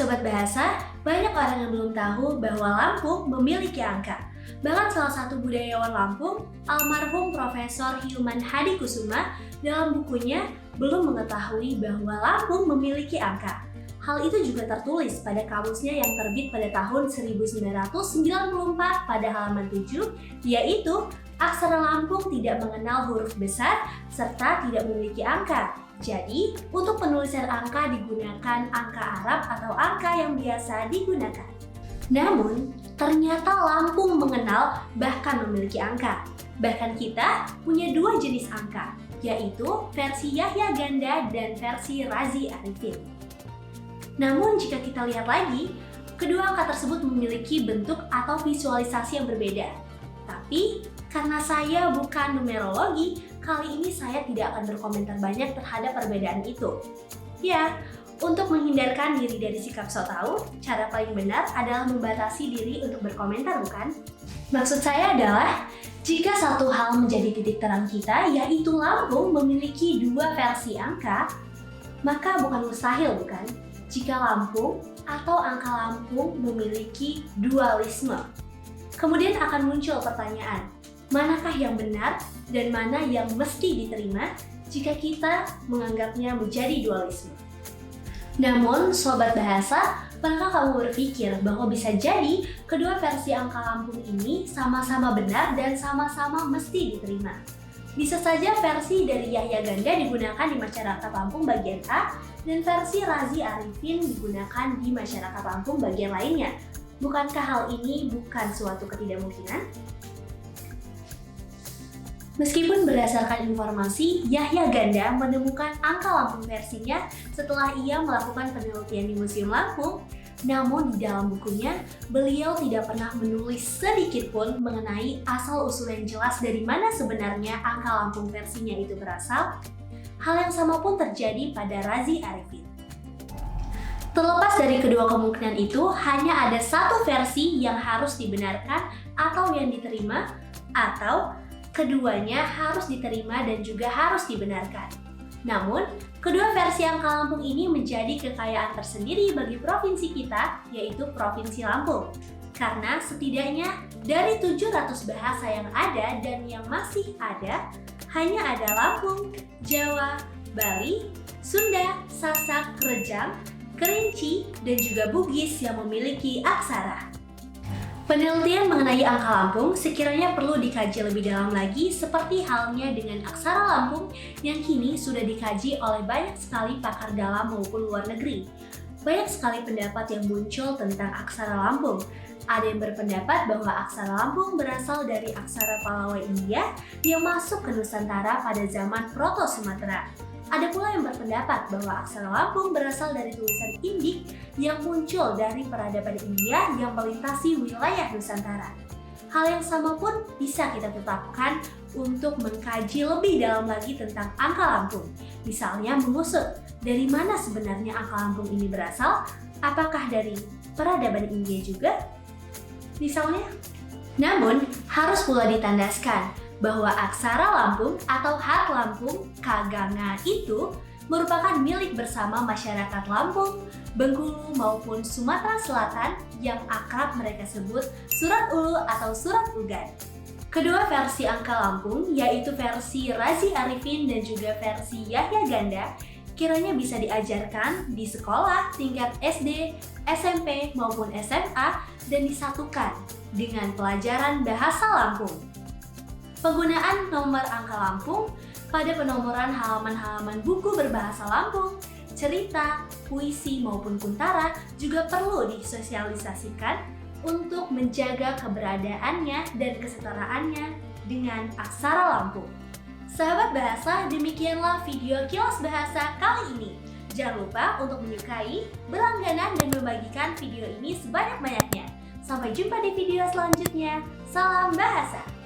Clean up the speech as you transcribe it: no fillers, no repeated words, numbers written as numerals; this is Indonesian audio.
Sobat Bahasa, banyak orang yang belum tahu bahwa Lampung memiliki angka. Bahkan salah satu budayawan Lampung, almarhum Profesor Hilman Hadikusuma, dalam bukunya belum mengetahui bahwa Lampung memiliki angka. Hal itu juga tertulis pada kamusnya yang terbit pada tahun 1994 pada halaman 7, yaitu aksara Lampung tidak mengenal huruf besar serta tidak memiliki angka. Jadi, untuk penulisan angka digunakan angka Arab atau angka yang biasa digunakan. Namun, ternyata Lampung mengenal bahkan memiliki angka. Bahkan kita punya dua jenis angka, yaitu versi Yahya Ganda dan versi Razi Arifin. Namun, jika kita lihat lagi, kedua angka tersebut memiliki bentuk atau visualisasi yang berbeda. Tapi, karena saya bukan numerologi, kali ini saya tidak akan berkomentar banyak terhadap perbedaan itu. Ya, untuk menghindarkan diri dari sikap sok tahu, cara paling benar adalah membatasi diri untuk berkomentar, bukan? Maksud saya adalah, jika satu hal menjadi titik terang kita, yaitu Lampung memiliki dua versi angka, maka bukan mustahil, bukan? Jika Lampung atau angka Lampung memiliki dualisme. Kemudian akan muncul pertanyaan, manakah yang benar dan mana yang mesti diterima jika kita menganggapnya menjadi dualisme? Namun, Sobat Bahasa, pernahkah kamu berpikir bahwa bisa jadi kedua versi angka Lampung ini sama-sama benar dan sama-sama mesti diterima? Bisa saja versi dari Yahya Ganda digunakan di masyarakat Lampung bagian A dan versi Razi Arifin digunakan di masyarakat Lampung bagian lainnya. Bukankah hal ini bukan suatu ketidakmungkinan? Meskipun berdasarkan informasi, Yahya Ganda menemukan angka Lampung versinya setelah ia melakukan penelitian di Museum Lampung, namun di dalam bukunya, beliau tidak pernah menulis sedikit pun mengenai asal-usul yang jelas dari mana sebenarnya angka Lampung versinya itu berasal. Hal yang sama pun terjadi pada Razi Arifin. Terlepas dari kedua kemungkinan itu, hanya ada satu versi yang harus dibenarkan atau yang diterima, atau keduanya harus diterima dan juga harus dibenarkan. Namun, kedua versi angka Lampung ini menjadi kekayaan tersendiri bagi provinsi kita, yaitu Provinsi Lampung. Karena setidaknya dari 700 bahasa yang ada dan yang masih ada, hanya ada Lampung, Jawa, Bali, Sunda, Sasak, Rejang, Kerinci, dan juga Bugis yang memiliki aksara. Penelitian mengenai angka Lampung sekiranya perlu dikaji lebih dalam lagi seperti halnya dengan aksara Lampung yang kini sudah dikaji oleh banyak sekali pakar dalam maupun luar negeri. Banyak sekali pendapat yang muncul tentang aksara Lampung. Ada yang berpendapat bahwa aksara Lampung berasal dari aksara Palawai India yang masuk ke Nusantara pada zaman Proto-Sumatera. Ada pula yang berpendapat bahwa aksara Lampung berasal dari tulisan Indik yang muncul dari peradaban India yang melintasi wilayah Nusantara. Hal yang sama pun bisa kita tetapkan untuk mengkaji lebih dalam lagi tentang angka Lampung. Misalnya mengusut dari mana sebenarnya angka Lampung ini berasal, apakah dari peradaban India juga? Misalnya. Namun, harus pula ditandaskan bahwa aksara Lampung atau hak Lampung, Kaganga itu merupakan milik bersama masyarakat Lampung, Bengkulu maupun Sumatera Selatan yang akrab mereka sebut Surat Ulu atau Surat Ugan. Kedua versi angka Lampung, yaitu versi Razi Arifin dan juga versi Yahya Ganda, kiranya bisa diajarkan di sekolah tingkat SD, SMP maupun SMA dan disatukan dengan pelajaran bahasa Lampung. Penggunaan nomor angka Lampung pada penomoran halaman-halaman buku berbahasa Lampung, cerita, puisi maupun kuntara juga perlu disosialisasikan untuk menjaga keberadaannya dan kesetaraannya dengan aksara Lampung. Sahabat bahasa, demikianlah video Kilas Bahasa kali ini. Jangan lupa untuk menyukai, berlangganan, dan membagikan video ini sebanyak-banyaknya. Sampai jumpa di video selanjutnya. Salam bahasa!